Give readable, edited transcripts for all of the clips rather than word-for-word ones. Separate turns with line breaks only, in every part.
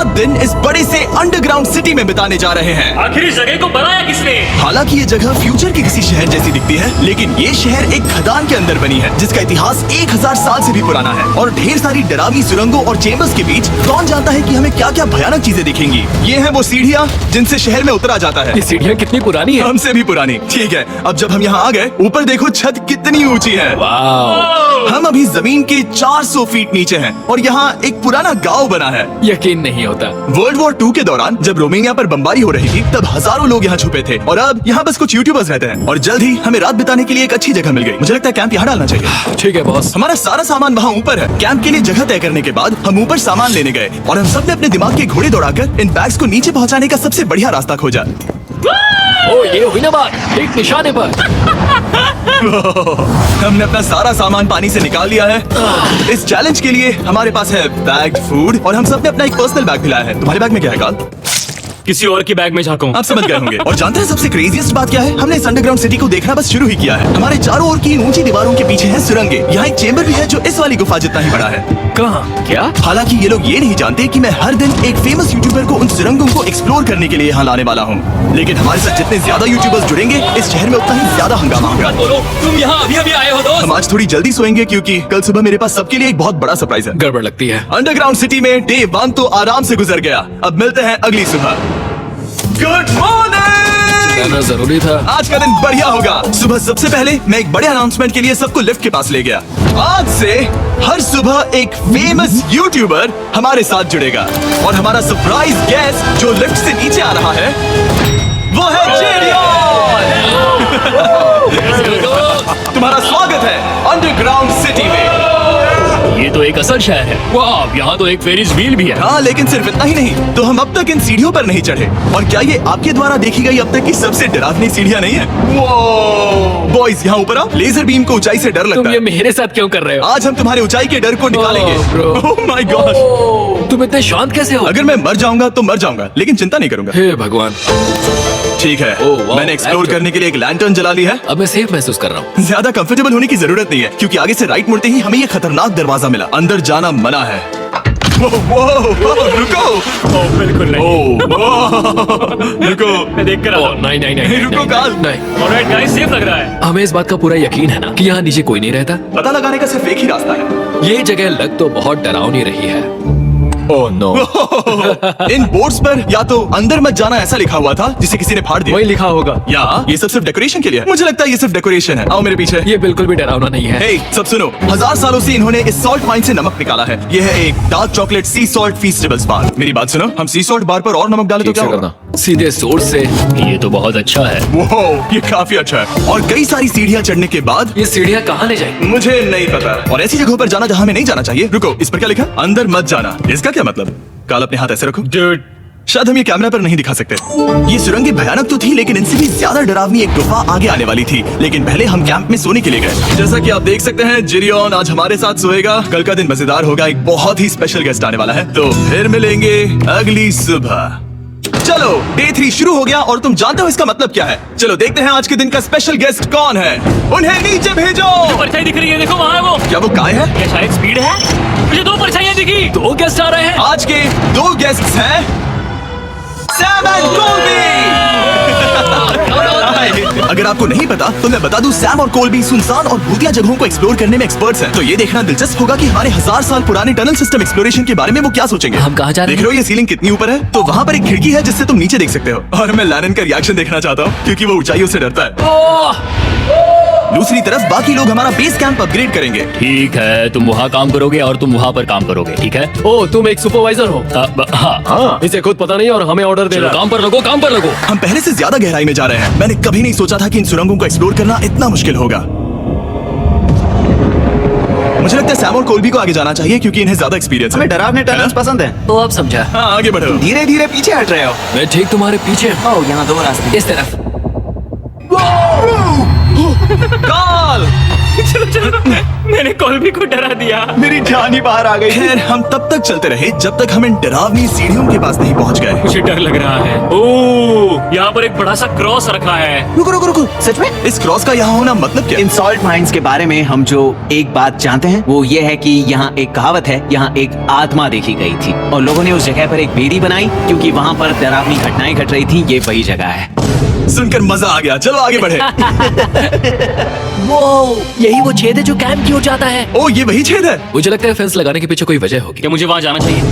7 दिन इस बड़े से अंडरग्राउंड सिटी में बिताने जा रहे हैं।
आखिर इस जगह को बनाया किसने?
हालांकि ये जगह फ्यूचर के किसी शहर जैसी दिखती है, लेकिन ये शहर एक खदान के अंदर बनी है जिसका इतिहास 1000 साल से भी पुराना है और ढेर सारी डरावनी सुरंगों और चेम्बर्स के बीच कौन जानता है कि हमें क्या क्या भयानक चीजें दिखेंगी। ये है वो सीढ़ियाँ जिनसे शहर में उतरा जाता है।
ये सीढ़ियाँ कितनी पुरानी है?
हमसे भी पुरानी। ठीक है, अब जब हम यहाँ आ गए, ऊपर देखो छत कितनी ऊंची है। हम अभी जमीन के 400 फीट नीचे हैं और यहाँ एक पुराना गांव बना है।
यकीन नहीं होता।
वर्ल्ड वॉर 2 के दौरान जब रोमानिया पर बमबारी हो रही थी तब हजारों लोग यहाँ छुपे थे और अब यहाँ बस कुछ यूट्यूबर्स रहते हैं और जल्द ही हमें रात बिताने के लिए एक अच्छी जगह मिल गई। मुझे लगता है कैंप यहाँ डालना चाहिए।
ठीक है बॉस।
हमारा सारा सामान वहाँ ऊपर है। कैंप के लिए जगह तय करने के बाद हम ऊपर सामान लेने गए और हम सब ने अपने दिमाग के घोड़े दौड़ाकर इन बैग्स को नीचे पहुँचाने का सबसे बढ़िया रास्ता खोजा।
ओ ये हुई ना बात, एक निशाने पर।
हमने अपना सारा सामान पानी से निकाल लिया है। इस चैलेंज के लिए हमारे पास है बैग्ड फूड और हम सब ने अपना एक पर्सनल बैग भी लाया है। तुम्हारे बैग में क्या है काल?
किसी और की बैग में झांकूं।
आप समझ गए होंगे। और जानते हैं सबसे क्रेजीएस्ट बात क्या है? हमने इस अंडरग्राउंड सिटी को देखना बस शुरू ही किया है। हमारे चारों ओर की इन ऊंची दीवारों के पीछे है सुरंगे। यहाँ एक चेम्बर भी है जो इस वाली गुफा जितना ही बड़ा है।
कहाँ? क्या?
हालांकि ये लोग ये नहीं जानते कि मैं हर दिन एक फेमस यूट्यूबर को उन सुरंगों को एक्सप्लोर करने के लिए यहाँ लाने वाला हूँ। लेकिन हमारे साथ जितने ज्यादा यूट्यूबर्स जुड़ेंगे इस शहर में उतना ही ज्यादा हंगामा होगा।
बोलो, तुम यहाँ अभी अभी आए हो दोस्त?
हम आज थोड़ी जल्दी सोएंगे क्योंकि कल सुबह मेरे पास सबके लिए एक बहुत बड़ा सरप्राइज है।
गड़बड़ लगती है।
अंडरग्राउंड सिटी में डे 1 तो आराम से गुजर गया। अब मिलते हैं अगली सुबह। Good morning.
जाना जरूरी था।
आज का दिन बढ़िया होगा। सुबह सबसे पहले मैं एक बड़े अनाउंसमेंट के लिए सबको लिफ्ट के पास ले गया। आज से हर सुबह एक फेमस यूट्यूबर हमारे साथ जुड़ेगा और हमारा सरप्राइज गेस्ट जो लिफ्ट से नीचे आ रहा है वो है जेरियन। तुम्हारा स्वागत है अंडरग्राउंड सिटी में।
ये तो एक असल शहर है। वाह, यहाँ तो एक फेरिस व्हील भी है।
हाँ, लेकिन सिर्फ इतना ही नहीं, तो हम अब तक इन सीढ़ियों पर नहीं चढ़े। और क्या ये आपके द्वारा देखी गई अब तक की सबसे डरावनी सीढ़ियाँ नहीं है? बॉयज यहाँ ऊपर आओ। लेजर बीम को ऊंचाई से डर लगता
तुम
है।
ये मेरे साथ क्यों कर रहे हो?
आज हम तुम्हारे ऊंचाई के डर को निकालेंगे। Oh my God.
तुम इतने शांत कैसे हो?
अगर मैं मर जाऊंगा तो मर जाऊंगा, लेकिन चिंता नहीं करूंगा।
हे भगवान।
ठीक है,
वाह,
मैंने एक्सप्लोर करने के लिए एक लैंटर्न जला ली है।
अब मैं सेफ महसूस कर रहा हूँ।
ज्यादा कंफर्टेबल होने की जरूरत नहीं है क्योंकि आगे से राइट मुड़ते ही हमें ये खतरनाक दरवाजा मिला। अंदर जाना मना है। रुको।
बिल्कुल नहीं।
रुको,
मैं देख कर
ओह, नहीं नहीं नहीं
रुको काल।
नहीं।
ऑलराइट गाइस, सेफ लग रहा है।
हमें इस बात का पूरा यकीन है ना कि यहाँ नीचे कोई नहीं रहता।
पता लगाने का सिर्फ एक ही रास्ता है।
ये जगह लग तो बहुत डरावनी रही है। Oh no.
इन बोर्ड्स पर या तो अंदर मत जाना ऐसा लिखा हुआ था जिसे किसी ने फाड़ दिया।
वही लिखा होगा।
या ये सब सिर्फ डेकोरेशन के लिए है। मुझे लगता है ये सिर्फ डेकोरेशन है। आओ मेरे पीछे।
ये बिल्कुल भी डरावना नहीं है।
हे, सब सुनो। 1000 सालों से इन्होंने इस सॉल्ट माइन से नमक निकाला है। ये है एक डार्क चॉकलेट सी सॉल्ट फीस्टेबल्स बार। मेरी बात सुनो, हम सी सॉल्ट बार पर और नमक डाले तो
ठीक
क्या
से
होगा?
करना। सीधे सोर्स से।
ये तो बहुत अच्छा है।
वो ये काफी अच्छा है। और कई सारी सीढ़ियाँ चढ़ने के बाद
ये सीढ़ियाँ कहाँ ले जाएंगी?
मुझे नहीं पता। और ऐसी जगहों पर जाना जहाँ हमें नहीं जाना चाहिए। रुको, इस पर क्या लिखा? अंदर मत जाना। इसका क्या मतलब? काल अपने हाथ ऐसे रखो।
Dude,
शायद हम ये कैमरा पर नहीं दिखा सकते। ये सुरंगें भयानक तो थी, लेकिन इनसे भी ज्यादा डरावनी एक गुफा आगे आने वाली थी। लेकिन पहले हम कैंप में सोने के लिए गए। जैसा कि आप देख सकते हैं, जेरियन आज हमारे साथ सोएगा। कल का दिन मजेदार होगा। एक बहुत ही स्पेशल गेस्ट आने वाला है। तो फिर मिलेंगे अगली सुबह। चलो, डे 3 शुरू हो गया और तुम जानते हो इसका मतलब क्या है? चलो देखते हैं आज के दिन का स्पेशल गेस्ट कौन है। उन्हें नीचे भेजो।
परछाई दिख रही है, देखो वहाँ है वो।
क्या वो काय है?
क्या शायद स्पीड है? मुझे 2 परछाइयाँ दिखी।
2 गेस्ट आ रहे हैं।
आज के 2 गेस्ट्स हैं सैम एंड कोल्बी। अगर आपको नहीं पता तो मैं बता दूं, सैम और कोल्बी सुनसान और भूतिया जगहों को एक्सप्लोर करने में एक्सपर्ट्स हैं। तो ये देखना दिलचस्प होगा कि हमारे 1000 साल पुराने टनल सिस्टम एक्सप्लोरेशन के बारे में वो क्या सोचेंगे।
हम कहाँ जा रहे हैं?
देख रहे हो ये सीलिंग कितनी ऊपर है? तो वहाँ पर एक खिड़की है जिससे तुम नीचे देख सकते हो। और मैं लैनन का रिएक्शन देखना चाहता हूँ क्योंकि वो ऊंचाइयों से डरता है। दूसरी तरफ बाकी लोग हमारा बेस कैंप अपग्रेड करेंगे।
ठीक है, तुम वहाँ काम करोगे और तुम वहाँ पर काम करोगे, ठीक है?
ओह, तुम एक सुपरवाइजर हो?
हाँ।
इसे खुद पता नहीं और हमें ऑर्डर दे
चलो,
रहा है।
काम पर लगो, काम पर लगो।
हम पहले से ज्यादा गहराई में जा रहे हैं। मैंने कभी नहीं सोचा था कि इन सुरंगों को एक्सप्लोर करना इतना मुश्किल होगा। मुझे लगता है सैम और कोल्बी को आगे जाना चाहिए क्योंकि इन्हें ज्यादा एक्सपीरियंस है।
हमें डरावने टनल्स पसंद है।
तो अब समझा।
हाँ, आगे बढ़ो।
धीरे धीरे पीछे हट रहे हो।
मैं ठीक तुम्हारे पीछे हूँ।
ओह, यहाँ 2 रास्ते।
इस तरफ।
काल!
मैंने कॉल्बी को डरा दिया।
मेरी जान ही बाहर आ गई।
खैर हम तब तक चलते रहे जब तक हम इन डरावनी सीढ़ियों के पास नहीं पहुंच गए।
मुझे डर लग रहा है। ओह, यहाँ पर एक बड़ा सा क्रॉस रखा है।
रुको रुको रुको, सच में?
इस क्रॉस का यहाँ होना मतलब क्या?
इन सॉल्ट माइंस के बारे में हम जो एक बात जानते हैं वो ये है कि यहाँ एक कहावत है, यहाँ एक आत्मा देखी गई थी और लोगों ने उस जगह पर एक बेदी बनाई क्योंकि वहाँ पर डरावनी घटनाएं घट रही थी। ये वही जगह है।
सुनकर मजा आ गया, चलो आगे बढ़े।
वो यही वो छेद है जो कैंप की ओर जाता है।
ओ ये वही छेद है।
मुझे लगता है फेंस लगाने के पीछे कोई वजह होगी।
क्या मुझे वहाँ जाना चाहिए?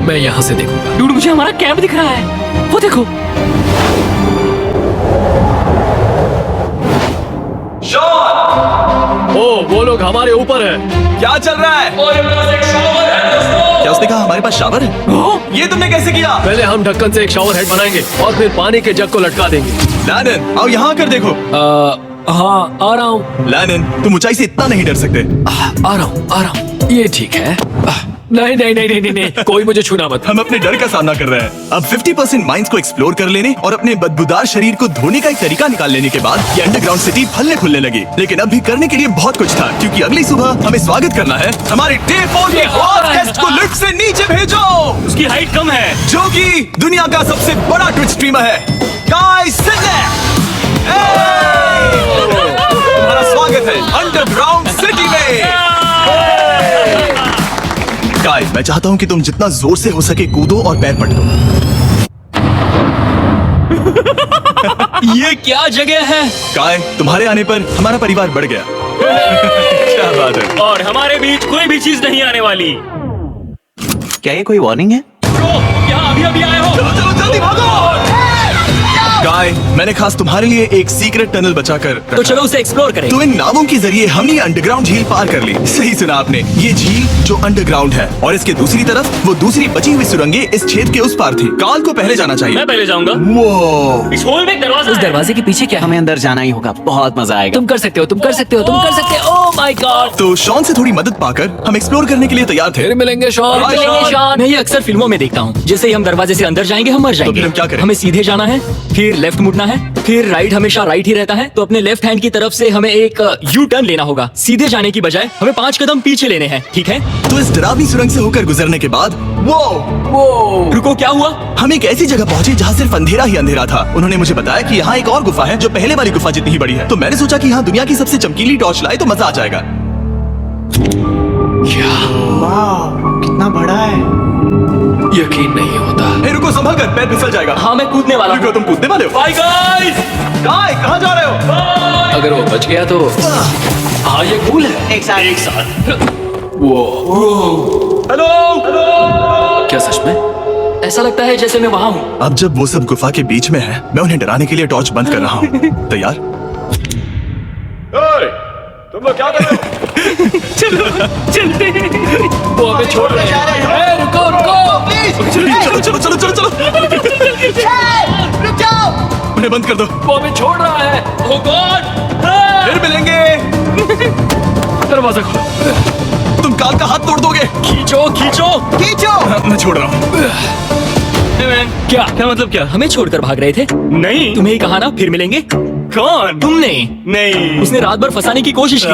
मैं यहाँ से देखूंगा।
डूड, मुझे हमारा कैंप दिख रहा है। वो देखो।
ओ, वो लोग हमारे ऊपर है।
क्या चल रहा है? क्या उसने कहा हमारे पास शावर है? ये तुमने कैसे किया?
पहले हम ढक्कन से एक शावर हेड बनाएंगे और फिर पानी के जग को लटका देंगे।
लैनन आओ यहाँ कर देखो।
हाँ, आ रहा हूँ।
लैनन तुम ऊंचाई से इतना नहीं डर सकते।
आ रहा हूँ। ये ठीक है। नहीं नहीं नहीं नहीं नहीं, कोई मुझे छूना मत।
हम अपने डर का सामना कर रहे हैं। अब 50% माइंस को एक्सप्लोर कर लेने और अपने बदबूदार शरीर को धोने का एक तरीका निकाल लेने के बाद ये अंडरग्राउंड सिटी फलने फूलने लगी। लेकिन अब भी करने के लिए बहुत कुछ था क्योंकि अगली सुबह हमें स्वागत करना है हमारे डे 4 के हॉट गेस्ट को लिफ्ट से नीचे भेजो,
उसकी हाइट कम है।
जो कि दुनिया का सबसे बड़ा ट्विच स्ट्रीमर है गाय सिडनेक। तुम्हारा स्वागत है अंडरग्राउंड सिटी में। गाय मैं चाहता हूँ कि तुम जितना जोर से हो सके कूदो और पैर पटको।
ये क्या जगह है?
गाय तुम्हारे आने पर हमारा परिवार बढ़ गया। क्या बात है।
और हमारे बीच कोई भी चीज नहीं आने वाली।
क्या ये कोई वार्निंग है?
यहाँ अभी अभी आए हो।
चलो चलो जल्दी भागो। गाय मैंने खास तुम्हारे लिए एक सीक्रेट टनल बचाकर
तो चलो उसे एक्सप्लोर करें।
तो इन नावों के जरिए हमने अंडरग्राउंड झील पार कर ली। सही सुना आपने, ये झील जो अंडरग्राउंड है और इसके दूसरी तरफ वो दूसरी बची हुई सुरंगें इस छेद के उस पार थी। काल को पहले जाना चाहिए।
मैं पहले जाऊंगा।
वो
इस होल में एक दरवाजा
उस
है।
दरवाजे के पीछे क्या है?
हमें अंदर जाना ही होगा, बहुत मजा आएगा।
तुम कर सकते हो, तुम कर सकते हो, तुम कर सकते हो। Oh my God.
तो शॉन से थोड़ी मदद पाकर हम एक्सप्लोर करने के लिए तैयार थे।
फिर मिलेंगे शॉन।
Bye, Sean।
मैं ये अक्सर फिल्मों में देखता हूँ। जैसे ही हम दरवाजे से अंदर जाएंगे हम मर जाएंगे।
फिर हम क्या करें?
हमें सीधे जाना है, फिर लेफ्ट मुड़ना है, फिर राइट हमेशा राइट ही रहता है। तो अपने लेफ्ट हैंड की तरफ से हमें एक यू टर्न लेना होगा। सीधे जाने की बजाय हमें 5 कदम पीछे लेने हैं, ठीक है?
तो इस डरावनी सुरंग से होकर गुजरने के बाद वो
रुको, क्या हुआ?
हम एक ऐसी जगह पहुंचे जहाँ सिर्फ अंधेरा ही अंधेरा था। उन्होंने मुझे बताया कि यहाँ एक और गुफा है जो पहले वाली गुफा जितनी ही बड़ी है। तो मैंने सोचा कि यहाँ दुनिया की सबसे चमकीली टॉर्च लाए तो मजा आ जाएगा।
कितना बड़ा है।
यकीन नहीं होता।
हे रुको, संभल कर, पैर फिसल जाएगा।
हाँ, मैं कूदने वाला
रुको,
हूँ।
तुम कूदने वाले हो?
Bye guys.
गाय कहाँ जा रहे हो?
अगर वो बच गया तो हाँ, ये कूल है।
एक साथ
वो
हेलो
क्या सच में?
ऐसा लगता है जैसे मैं वहाँ हूँ।
अब जब वो सब गुफा के बीच में है, मैं उन्हें डराने के लिए टॉर्च बंद कर रहा हूँ। तैयार? तुम लोग क्या कर रहे हो?
चलते हैं।
वो हमें छोड़ रहे हैं। रुको रुको।
चलो चलो चलो चलो चलो।
रुक जाओ।
उन्हें बंद कर दो।
वो हमें छोड़ रहा है।
Oh God!
फिर मिलेंगे।
दरवाजा खोलो।
तुम काल का हाथ तोड़ दोगे।
खींचो खींचो।
खींचो।
मैं छोड़ रहा हूँ।
क्या मतलब क्या? हमें छोड़कर भाग रहे थे? नहीं, तुम्हें ही कहा ना फिर मिलेंगे। कौन? तुमने? नहीं, उसने रात भर फंसाने की कोशिश की।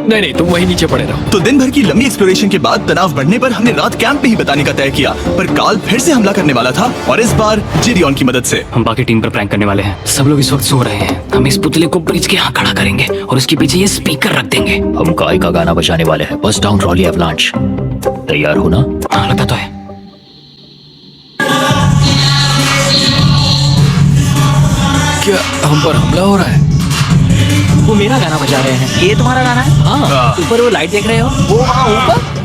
नहीं नहीं, तुम वहीं नीचे पड़े रहो।
तो दिन भर की लंबी एक्सप्लोरेशन के बाद तनाव बढ़ने पर हमने रात कैंप पे ही बताने का तय किया। पर काल फिर से हमला करने वाला था और इस बार जिरियन की मदद से।
हम बाकी टीम पर प्रैंक करने वाले हैं। सब लोग इस वक्त सो रहे हैं। हम इस पुतले को ब्रिज के यहाँ खड़ा करेंगे और उसके पीछे ये स्पीकर रख देंगे। हम काय का गाना बजाने वाले हैं, बस डाउन रॉली एवलांच। तैयार हो ना? हाँ, लगता तो है।
क्या हम पर हमला हो रहा है?
वो मेरा गाना बजा रहे हैं।
ये तुम्हारा गाना है?
हाँ, ऊपर वो लाइट देख रहे हो?
वो वहाँ ऊपर?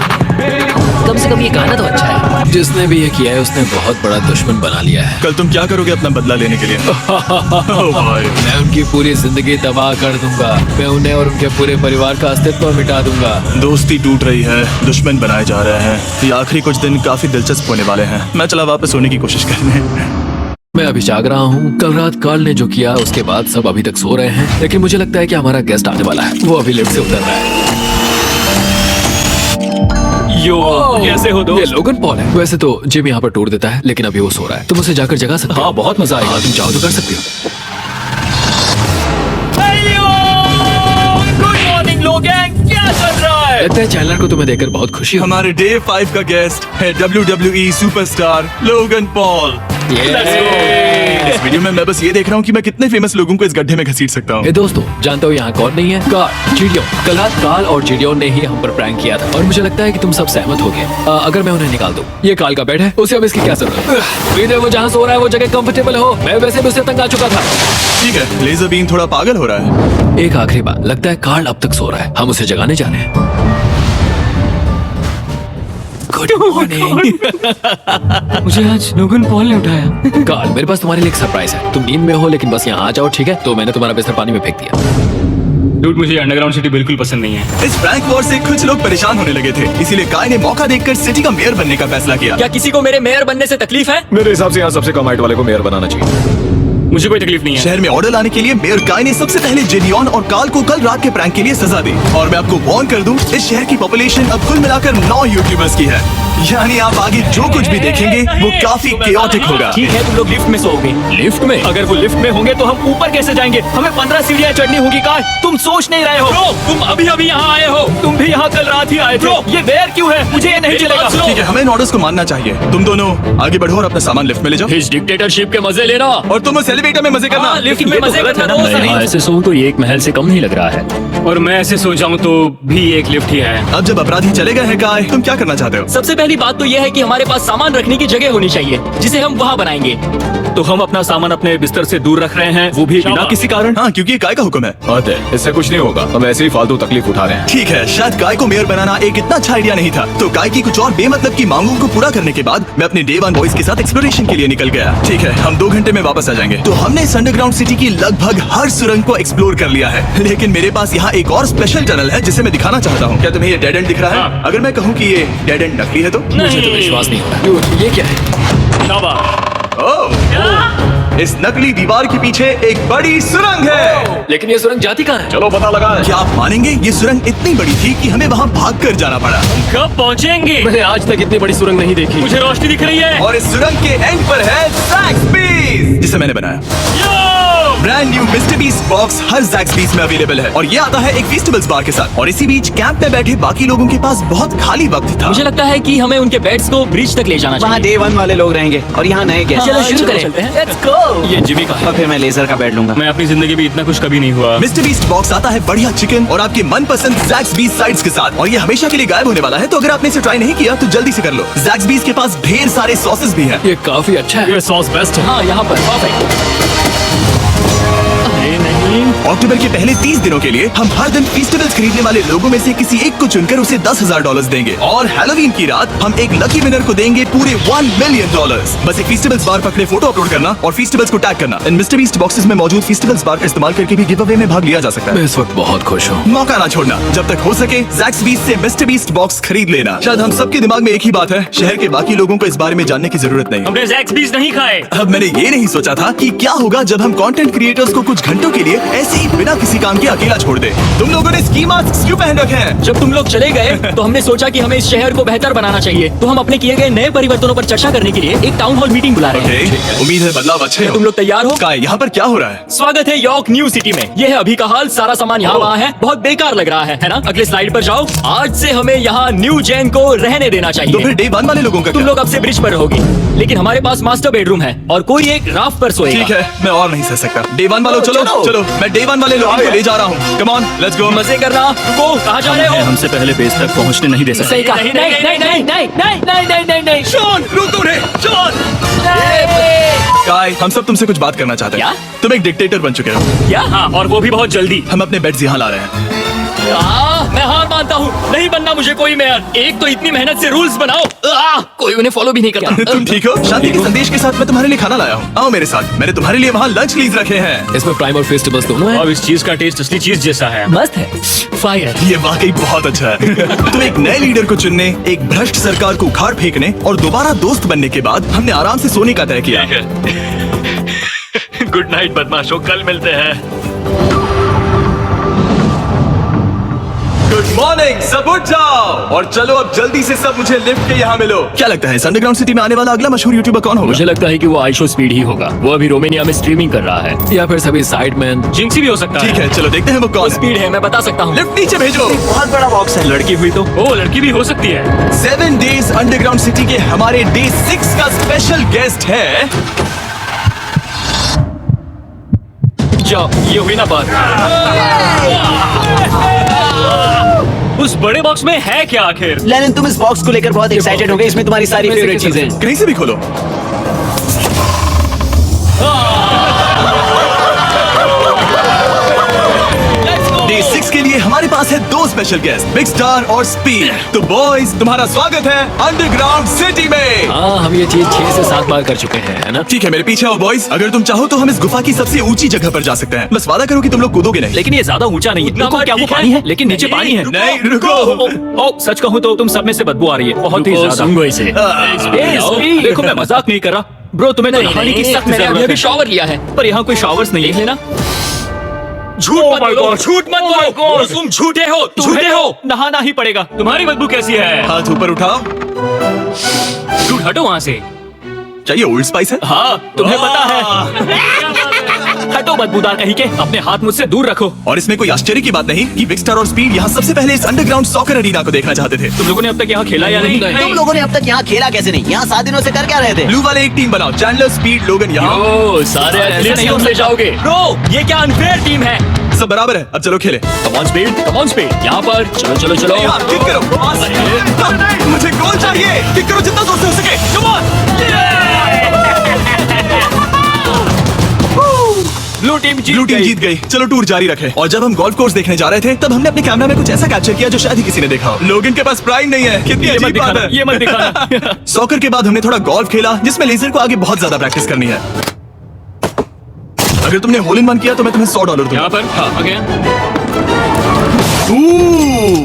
कम से कम ये गाना तो अच्छा है।
जिसने भी ये किया है उसने बहुत बड़ा दुश्मन बना लिया है।
कल तुम क्या करोगे अपना बदला लेने के लिए?
मैं उनकी पूरी जिंदगी तबाह कर दूंगा। मैं उन्हें और उनके पूरे परिवार का अस्तित्व मिटा दूंगा।
दोस्ती टूट रही है, दुश्मन बनाए जा रहे हैं। ये आखिरी कुछ दिन काफी दिलचस्प होने वाले हैं। मैं चला वापस सोने की कोशिश करने।
मैं अभी जाग रहा हूँ। कल रात कार्ल ने जो किया उसके बाद सब अभी तक सो रहे हैं, लेकिन मुझे लगता है कि हमारा गेस्ट आने वाला है। वो अभी लिफ्ट से उतर रहा है।
यो, कैसे हो
ये
दोस्त?
लोगन पॉल है। वैसे तो जिम यहाँ पर टूर देता है, लेकिन अभी वो सो रहा है। तुम उसे जाकर जगा सकते हो?
हाँ, बहुत मजा आएगा।
हाँ, तुम चाहो तो कर सकते हो।
गुड मॉर्निंग लोग, क्या चल
लगता है चैनलर को तुम्हें देखकर बहुत खुशी हो।
हमारे डे 5 का गेस्ट है WWE सुपरस्टार लोगन पॉल। इस वीडियो में मैं बस ये देख रहा हूँ कि मैं कितने फेमस लोगों को इस गड्ढे में घसीट सकता हूँ।
ए दोस्तों, जानते हो यहाँ कौन नहीं है? कार्ल, जिडियोन। कल रात कार्ल और जिडियोन ने ही हम पर प्रैंक किया था और मुझे लगता है कि तुम सब सहमत हो गए। अगर मैं उन्हें निकाल दूं, ये कार्ल का बेड है, उसे अब इसकी क्या जरूरत है? उम्मीद है वो जहाँ सो रहा है वो जगह कंफर्टेबल हो। मैं वैसे भी उससे तंग आ चुका था।
ठीक है, लेजर बीम थोड़ा पागल हो रहा है।
एक आखिरी बात, लगता है कार्ल अब तक सो रहा है। हम उसे जगाने जाने हैं। Good morning.
मुझे आज लोगन पॉल ने उठाया।
कार्ल, मेरे पास तुम्हारे लिए एक सरप्राइज है। तुम नींद में हो लेकिन बस यहाँ आ जाओ, ठीक है? तो मैंने तुम्हारा बिस्तर पानी में फेंक दिया।
डूड, मुझे अंडरग्राउंड सिटी बिल्कुल पसंद नहीं है।
इस प्रैंक वॉर से कुछ लोग परेशान होने लगे थे, इसीलिए काय ने मौका देखकर सिटी का मेयर बनने का फैसला किया।
क्या किसी को मेरे मेयर बनने से तकलीफ है?
मेरे हिसाब से यहाँ सबसे कम हाइट वाले को मेयर बनाना चाहिए।
मुझे कोई तकलीफ नहीं है।
शहर में ऑर्डर लाने के लिए मेयर काय ने सबसे पहले जेडियन और कार्ल को कल रात के प्रैंक के लिए सजा दी। और मैं आपको वार्न कर दूं, इस शहर की पॉपुलेशन अब कुल मिलाकर 9 यूट्यूबर्स की है। यानी आप आगे जो कुछ भी देखेंगे वो काफी केओटिक होगा।
ठीक है, तुम लोग लिफ्ट में सोओगे।
लिफ्ट में?
अगर वो लिफ्ट में होंगे तो हम ऊपर कैसे जाएंगे? हमें 15 सीढ़ियाँ चढ़नी होगी। काय, तुम सोच नहीं रहे हो। तुम अभी अभी यहाँ आए हो। तुम भी यहाँ कल रात ही आए थे। ये बेयर क्यों है? मुझे ये नहीं चलेगा।
ठीक है, हमें इन ऑर्डर्स को मानना चाहिए। तुम दोनों आगे बढ़ो और अपना सामान लिफ्ट में ले जाओ।
इस डिक्टेटरशिप के मजे लेना।
और तुम उस एलिवेटर में मजे करना।
लिफ्ट में मजे करना तो
मैं यहाँ ऐसे सोऊं तो ये एक महल से कम नहीं लग रहा है।
और मैं ऐसे सो जाऊं तो भी एक लिफ्ट ही है।
अब जब अपराधी चले गए हैं काय, तुम क्या करना चाहते हो?
सबसे पहली बात तो यह है कि हमारे पास सामान रखने की जगह होनी चाहिए जिसे हम वहाँ बनाएंगे।
तो हम अपना सामान अपने बिस्तर से दूर रख रहे हैं, वो भी बिना किसी कारण।
हाँ, क्योंकि ये काय का हुक्म है।
इससे कुछ नहीं होगा, हम ऐसे ही फालतू तकलीफ उठा रहे हैं।
ठीक है, शायद काय को मेयर बनाना एक इतना अच्छा आइडिया नहीं था, तो काय की कुछ और बेमतलब की मांगों को पूरा करने के बाद मैं अपने डे 1 बॉयज के साथ एक्सप्लोरेशन के लिए निकल गया। ठीक है, हम 2 घंटे में वापस आ जाएंगे। तो हमने इस अंडरग्राउंड सिटी की लगभग हर सुरंग को एक्सप्लोर कर लिया है, लेकिन मेरे पास यहाँ एक और स्पेशल टनल है जिसे मैं दिखाना चाहता हूँ। क्या तुम्हें ये डेड एंड दिख रहा है?
हाँ।
अगर मैं कहूँ कि ये डेड एंड नकली है तो?
मुझे तो विश्वास नहीं हो रहा। Dude, ये क्या है?
ओह, इस नकली दीवार के पीछे एक बड़ी सुरंग है।
लेकिन ये सुरंग जाती कहाँ है? चलो पता लगा।
क्या आप मानेंगे, ये सुरंग इतनी बड़ी थी कि हमें वहाँ भागकर जाना पड़ा।
कब पहुंचेंगे?
मैंने आज तक इतनी बड़ी सुरंग नहीं देखी।
मुझे रोशनी दिख रही है।
और इस सुरंग के एंड पर है ज़ैक्सबीज़, जिसे मैंने बनाया। Brand new Mister Beast box हर ज़ैक्सबीज़ में अवेलेबल है और ये आता है एक फेस्टिवल्स बार के साथ। और इसी बीच कैंप में बैठे बाकी लोगों के पास बहुत खाली वक्त था।
मुझे लगता है कि हमें उनके बेड्स को ब्रिज तक ले जाना
वहाँ
चाहिए।
डे 1 वाले लोग रहेंगे और यहाँ नए गेस्ट।
चलो शुरू करें। Let's go।
ये जिमी का है।
और फिर मैं लेजर का बेड लूंगा।
मैं अपनी जिंदगी में इतना कुछ कभी नहीं हुआ।
मिस्टर बीस्ट बॉक्स आता है बढ़िया चिकन और आपके मनपसंद ज़ैक्सबीज़ साइड्स के साथ, और ये हमेशा के लिए गायब होने वाला है, तो अगर आपने इसे ट्राई नहीं किया तो जल्दी से कर लो। ज़ैक्सबीज़ के पास ढेर सारे सॉसेस भी हैं।
ये काफी अच्छा है।
ये सॉस बेस्ट है।
हाँ, यहाँ पर परफेक्ट।
अक्टूबर के पहले 30 दिनों के लिए हम हर दिन फेस्टिवल्स खरीदने वाले लोगों में से किसी एक को चुनकर उसे $10,000 देंगे, और हैलोवीन की रात हम एक लकी विनर को देंगे पूरे $1 मिलियन। बस एक फेस्टिवल्स बार पकड़े फोटो अपलोड करना और फेस्टिवल्स को टैग करना। इन मिस्टर बीस्ट बॉक्सेस में मौजूद फेस्टिवल्स बार का इस्तेमाल करके भी गिव अवे में भाग लिया जा सकता
मैं
है।
इस वक्त बहुत खुश हूँ।
मौका ना छोड़ना, जब तक हो सके ज़ैक्सबीज़ से मिस्टर बीस्ट बॉक्स खरीद लेना। शायद हम सबके दिमाग में एक ही बात है, शहर के बाकी लोगों को इस बारे में जानने की जरूरत नहीं।
हमने ज़ैक्सबीज़ नहीं खाए।
अब मैंने ये नहीं सोचा था कि क्या होगा जब हम कंटेंट क्रिएटर्स को कुछ घंटों के लिए ऐसे ही बिना किसी काम के अकेला छोड़ दे। तुम लोगों ने स्की मास्क क्यों पहन रखे हैं?
जब तुम लोग चले गए तो हमने सोचा कि हमें इस शहर को बेहतर बनाना चाहिए, तो हम अपने किए गए नए परिवर्तनों पर चर्चा करने के लिए एक टाउन हॉल मीटिंग बुला रहे हैं।
ओके, उम्मीद है बदलाव अच्छे हो।
तुम लोग तैयार हो?
काय, यहाँ पर क्या हो रहा है?
स्वागत है यॉर्क न्यू सिटी में। यह है अभी का हाल। सारा सामान यहाँ वहाँ है। बहुत बेकार लग रहा है ना? अगले स्लाइड पर जाओ। आज से हमें यहाँ न्यू जेन को रहने देना
तो
चाहिए।
फिर डे 1 वाले लोगों का
तुम
क्या?
लोग अब से ब्रिज पर रहोगी, लेकिन हमारे पास मास्टर बेडरूम है और कोई एक राफ्ट पर सोएगा।
ठीक है, मैं और नहीं सह सकता। डे 1 वालों चलो
चलो।
चलो, मैं डे 1 वाले लोगों को ले जा रहा हूँ। Come on, let's go.
मजे करना। रुको, कहाँ जा रहे हो?
हमसे पहले बेस तक पहुंचने नहीं दे सकते।
सही कहा। नहीं नहीं नहीं नहीं नहीं नहीं नहीं नहीं नहीं।
शॉन, रुक दो रे, शॉन। काय, हम सब तुमसे कुछ बात करना चाहते हैं।
क्या?
तुम एक डिक्टेटर बन चुके हो।
क्या?
हाँ, और वो भी बहुत जल्दी।
हम अपने बेड्स यहाँ ला रहे हैं।
मैं हार मानता हूँ। नहीं बनना मुझे कोई मेयर। एक तो इतनी मेहनत से रूल्स बनाओ, कोई उन्हें फॉलो भी नहीं करता।
तुम ठीक हो? शांति के संदेश के साथ मैं तुम्हारे लिए खाना लाया हूँ। आओ मेरे साथ, मैंने तुम्हारे लिए वहाँ लंच लीज रखे हैं।
इसमें प्राइम और फेस्टिवल्स दोनों हैं।
अब इस चीज का टेस्ट असली चीज जैसा है।
मस्त है। फायर।
ये वाकई बहुत अच्छा है। तुम एक नए लीडर को चुनने, एक भ्रष्ट सरकार को उखाड़ फेंकने और दोबारा दोस्त बनने के बाद हमने आराम से सोने का तय किया।
गुड नाइट बदमाशों, कल मिलते हैं।
गुड मॉर्निंग, सब उठ जाओ और चलो अब जल्दी से सब मुझे लिफ्ट के यहाँ मिलो। क्या लगता है इस अंडरग्राउंड सिटी में आने वाला अगला मशहूर यूट्यूबर कौन होगा?
मुझे लगता है कि वो आइशो स्पीड ही होगा। वो अभी रोमानिया में स्ट्रीमिंग कर रहा है, या फिर सभी साइडमैन।
जिंक्सी भी हो सकता
ठीक है, चलो देखते हैं वो कौन है।
स्पीड है, मैं बता सकता हूँ।
लिफ्ट नीचे भेजो।
बहुत बड़ा बॉक्स है।
लड़की हुई तो ओ लड़की भी हो सकती है।
7 डेज अंडरग्राउंड सिटी के हमारे डे 6 का स्पेशल गेस्ट है।
जाओ, ये हुई ना बात। उस बड़े बॉक्स में है क्या आखिर?
लेनिन, तुम इस बॉक्स को लेकर बहुत एक्साइटेड हो गए। इसमें तुम्हारी सारी फेवरेट चीजें हैं।
कहीं से भी खोलो। डे 6 के लिए हमारे पास है 2 स्पेशल गेस्ट, बिग स्टार और स्पीड। तो बॉयज, तुम्हारा स्वागत है अंडरग्राउंड सिटी में।
हाँ, हम ये चीज 6 से 7 बार कर चुके हैं, है ना?
ठीक है, मेरे पीछे आओ बॉयज। अगर तुम चाहो तो हम इस गुफा की सबसे ऊंची जगह पर जा सकते हैं। बस वादा करो कि तुम लोग कूदोगे नहीं।
लेकिन ये ज्यादा ऊंचा नहीं है।
उतना
रुको,
बार
क्या वो
ठीक है?
पानी है? लेकिन नीचे पानी है।
नहीं, रुको।
ओ, सच कहूँ तो तुम सब में से बदबू आ रही है, बहुत ही ज्यादा।
सुंगो इसे।
देखो, मैं मजाक नहीं कर रहा ब्रो, तुम्हें तो नहाने की सख्त
मैंने अभी
जरूरत है।
शॉवर लिया है।
पर यहाँ कोई शॉवर्स नहीं है ना।
झूठ
Oh
मत
my
बोलो,
God.
झूठ मत बोलो, तुम झूठे हो, झूठे हो।
नहाना ही पड़ेगा। तुम्हारी बदबू कैसी है?
हाथ ऊपर उठाओ।
दूर हटो वहाँ से।
चाहिए ओल्ड स्पाइस है?
हाँ, तुम्हें पता है। हटो बदबूदार कहीं के, अपने हाथ मुझसे दूर रखो।
और इसमें कोई आश्चर्य की बात नहीं कि बिग स्टार और स्पीड यहाँ सबसे पहले इस अंडरग्राउंड सॉकर अरीना को देखना चाहते थे।
तुम लोगों ने अब तक यहाँ खेला या नहीं?
तुम लोगों ने अब तक यहाँ खेला कैसे नहीं? यहाँ 7 दिनों से कर क्या रहे थे?
ब्लू वाले एक टीम बनाओ, चैंडलर, स्पीड, लोगन यहाँ।
ओ, सारे
ऐसे
एथलीट्स
नहीं
तुम
हो
ले
सकता।
जाओगे।
ब्रो, ये क्या अनफेयर टीम है?
सब बराबर है, अब चलो खेले।
कम ऑन स्पीड, यहाँ पर। चलो चलो चलो।
यहाँ, किक करो। मुझे गोल चाहिए। किक करो जितना जोर से हो सके। Come on!
Blue team
blue team जीत गई। चलो टूर जारी रखें। और जब हम गोल्फ कोर्स देखने जा रहे थे तब हमने अपने कैमरा में कुछ ऐसा कैप्चर किया जो शायद ही किसी ने देखा हो। लोगन के पास प्राइम नहीं है। कितनी
ये मत
अजीब बात
दिखाना,
है।
ये मत दिखाना।
सॉकर के बाद हमने थोड़ा गोल्फ खेला जिसमें लेजर को आगे बहुत ज्यादा प्रैक्टिस करनी है। अगर तुमने होल इन वन किया तो मैं तुम्हें $100 दूंगा।
यहाँ पर
हाँ।
अगेन।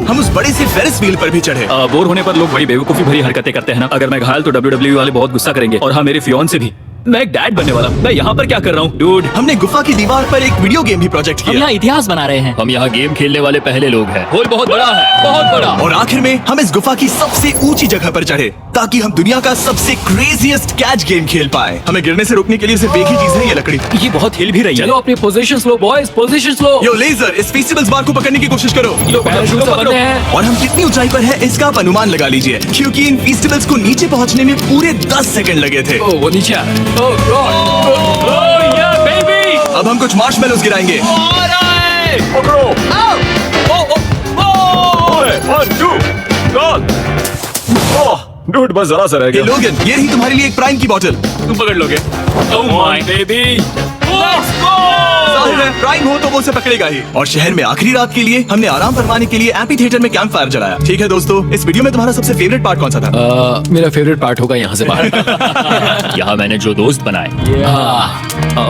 हम उस बड़े से फेरिस व्हील पर भी चढ़े।
बोर होने पर लोग बड़ी बेवकूफी भरी हरकतें करते हैं ना। अगर मैं घायल तो WWE वाले बहुत गुस्सा करेंगे, और हाँ, मेरे फियोन से भी। मैं एक डैड बनने वाला। मैं यहाँ पर क्या कर रहा हूँ डूड?
हमने गुफा की दीवार पर एक वीडियो गेम भी प्रोजेक्ट
हम
किया।
यहाँ इतिहास बना रहे हैं। हम यहाँ गेम खेलने वाले पहले लोग हैं। होल बहुत बड़ा है, बहुत बड़ा।
और आखिर में हम इस गुफा की सबसे ऊंची जगह पर चढ़े ताकि हम दुनिया का सबसे क्रेजीएस्ट कैच गेम खेल पाए। हमें गिरने से रोकने के लिए सिर्फ एक ही चीज है, ये लकड़ी।
ये बहुत हिल भी रही है।
चलो अपनी पोजीशंस लो बॉयज, पोजीशंस लो।
यो लेजर, इस फीस्टिवल्स बार को पकड़ने की कोशिश करो।
लो,
पैराशूट से बंधे हैं।
और हम कितनी ऊंचाई पर है इसका आप अनुमान लगा लीजिए, क्योंकि इन फेस्टिवल्स को नीचे पहुंचने में पूरे 10 सेकंड लगे थे।
ओ, वो नीचे आ रहा है। ओ,
Oh yeah, baby!
अब हम कुछ मार्शमेलोस गिराएंगे।
डूड, बस जरा सा रह
ये लोगन, ये रही तुम्हारे लिए एक प्राइम की बोतल।
तुम पकड़ लोगे। Oh my baby! Let's go!
जाहिर है, प्राइम हो तो वो उसे पकड़ेगा ही। और शहर में आखिरी रात के लिए हमने आराम फरमाने के लिए एम्पी थिएटर में कैंप फायर जलाया। ठीक है दोस्तों, इस वीडियो में तुम्हारा सबसे फेवरेट पार्ट कौन सा था?
मेरा फेवरेट पार्ट होगा यहाँ से बाहर। यहाँ मैंने जो दोस्त बनाए।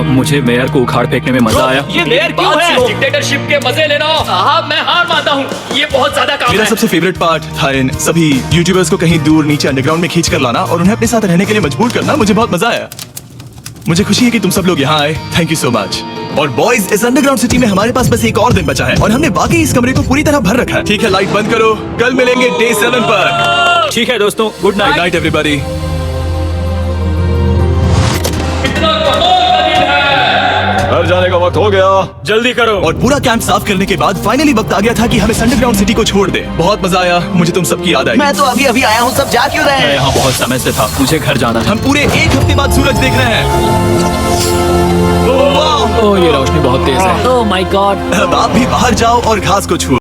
मुझे मेयर को उखाड़ फेंकने में मजा आया।
ये मेयर क्यों है? डिक्टेटरशिप के मजे लेना। साहब, मैं हार मानता हूँ। ये बहुत ज्यादा काम
मेरा
है।
सबसे फेवरेट पार्ट था इन सभी यूट्यूबर्स को कहीं दूर नीचे अंडरग्राउंड में खींच कर लाना और उन्हें अपने साथ रहने के लिए मजबूर करना। मुझे बहुत मजा आया। मुझे खुशी है कि तुम सब लोग यहाँ आए। Thank you so much. और बॉयज, इस अंडरग्राउंड सिटी में हमारे पास बस एक और दिन बचा है और हमने बाकी इस कमरे को पूरी तरह भर रखा है। ठीक है, लाइट बंद करो। कल मिलेंगे डे 7 पर।
ठीक है दोस्तों, good
good
night.
Night everybody.
घर जाने का वक्त हो गया, जल्दी करो।
और पूरा कैंप साफ करने के बाद फाइनली वक्त आ गया था कि हम इस अंडरग्राउंड सिटी को छोड़ दे। बहुत मजा आया। मुझे तुम सबकी याद आई।
मैं तो अभी अभी आया हूँ, सब जा क्यों रहे
मैं
हैं?
यहाँ बहुत समय से था, मुझे घर जाना है।
हम पूरे एक हफ्ते बाद सूरज देख रहे हैं। वाह!
ओ, ये रोशनी बहुत तेज है। Oh my God.
अब आप भी बाहर जाओ और घास को छुओ।